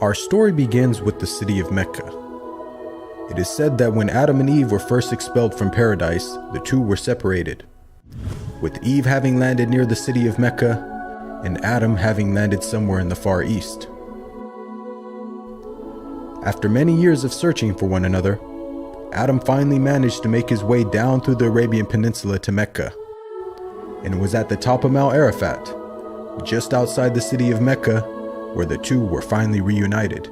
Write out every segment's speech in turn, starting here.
Our story begins with the city of Mecca. It is said that when Adam and Eve were first expelled from paradise, the two were separated, with Eve having landed near the city of Mecca and Adam having landed somewhere in the Far East. After many years of searching for one another, Adam finally managed to make his way down through the Arabian Peninsula to Mecca, and it was at the top of Mount Arafat, just outside the city of Mecca, where the two were finally reunited.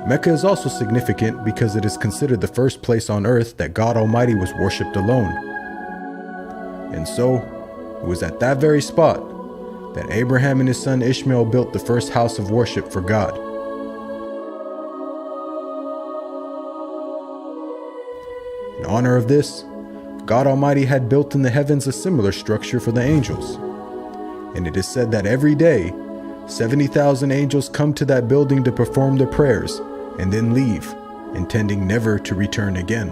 Mecca is also significant because it is considered the first place on earth that God Almighty was worshipped alone. And so, it was at that very spot that Abraham and his son Ishmael built the first house of worship for God. In honor of this, God Almighty had built in the heavens a similar structure for the angels. And it is said that every day, 70,000 angels come to that building to perform their prayers and then leave, intending never to return again.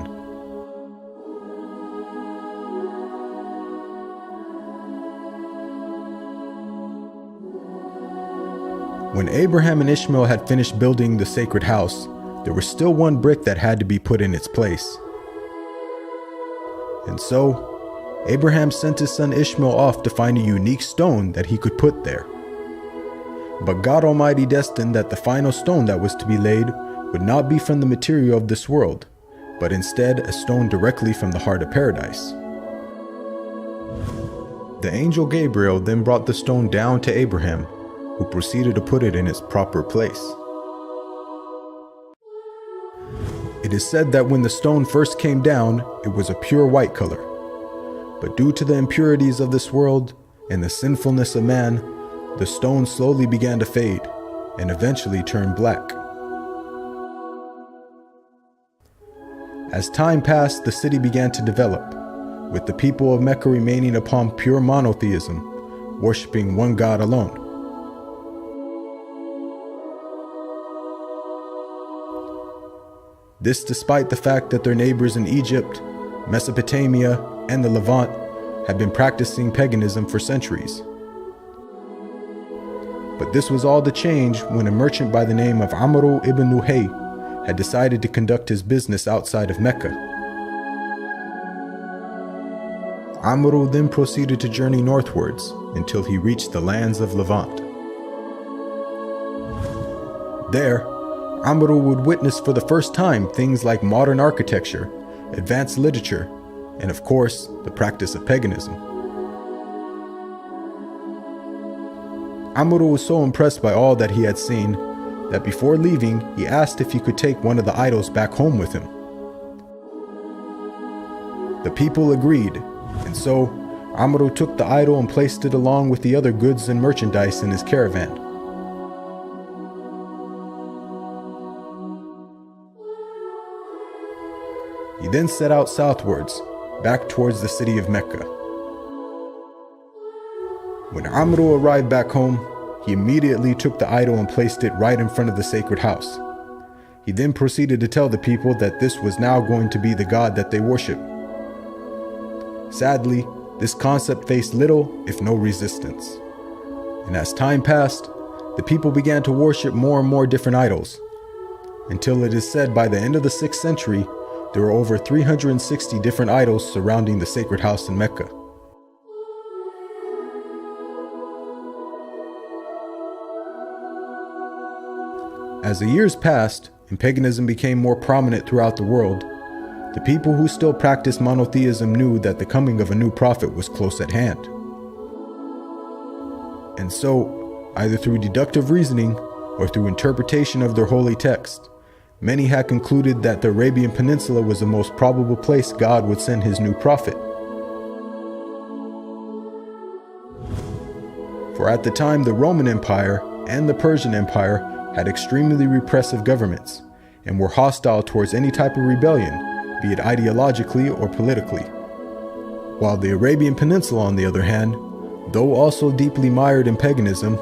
When Abraham and Ishmael had finished building the sacred house, there was still one brick that had to be put in its place. And so, Abraham sent his son Ishmael off to find a unique stone that he could put there. But God Almighty destined that the final stone that was to be laid would not be from the material of this world, but instead a stone directly from the heart of paradise. The angel Gabriel then brought the stone down to Abraham, who proceeded to put it in its proper place. It is said that when the stone first came down, it was a pure white color. But due to the impurities of this world and the sinfulness of man, the stone slowly began to fade and eventually turned black. As time passed, the city began to develop, with the people of Mecca remaining upon pure monotheism, worshiping one God alone. This despite the fact that their neighbors in Egypt, Mesopotamia, and the Levant had been practicing paganism for centuries. But this was all to change when a merchant by the name of Amr ibn Luhay had decided to conduct his business outside of Mecca. Amr then proceeded to journey northwards until he reached the lands of Levant. There, Amr would witness for the first time things like modern architecture, advanced literature, and of course, the practice of paganism. Amr was so impressed by all that he had seen that before leaving, he asked if he could take one of the idols back home with him. The people agreed, and so Amr took the idol and placed it along with the other goods and merchandise in his caravan. He then set out southwards, back towards the city of Mecca. When Amr arrived back home, he immediately took the idol and placed it right in front of the sacred house. He then proceeded to tell the people that this was now going to be the God that they worship. Sadly, this concept faced little, if no resistance. And as time passed, the people began to worship more and more different idols, until it is said by the end of the 6th century, there were over 360 different idols surrounding the sacred house in Mecca. As the years passed and paganism became more prominent throughout the world, the people who still practiced monotheism knew that the coming of a new prophet was close at hand. And so, either through deductive reasoning or through interpretation of their holy text, many had concluded that the Arabian Peninsula was the most probable place God would send his new prophet. For at the time, the Roman Empire and the Persian Empire had extremely repressive governments and were hostile towards any type of rebellion, be it ideologically or politically. While the Arabian Peninsula, on the other hand, though also deeply mired in paganism,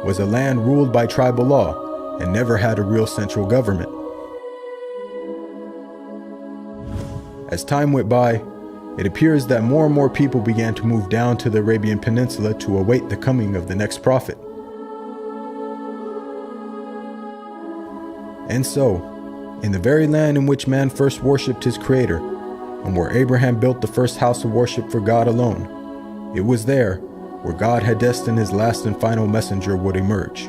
was a land ruled by tribal law and never had a real central government. As time went by, It appears that more and more people began to move down to the Arabian Peninsula to await the coming of the next prophet. And so, in the very land in which man first worshipped his Creator, and where Abraham built the first house of worship for God alone, it was there where God had destined his last and final messenger would emerge.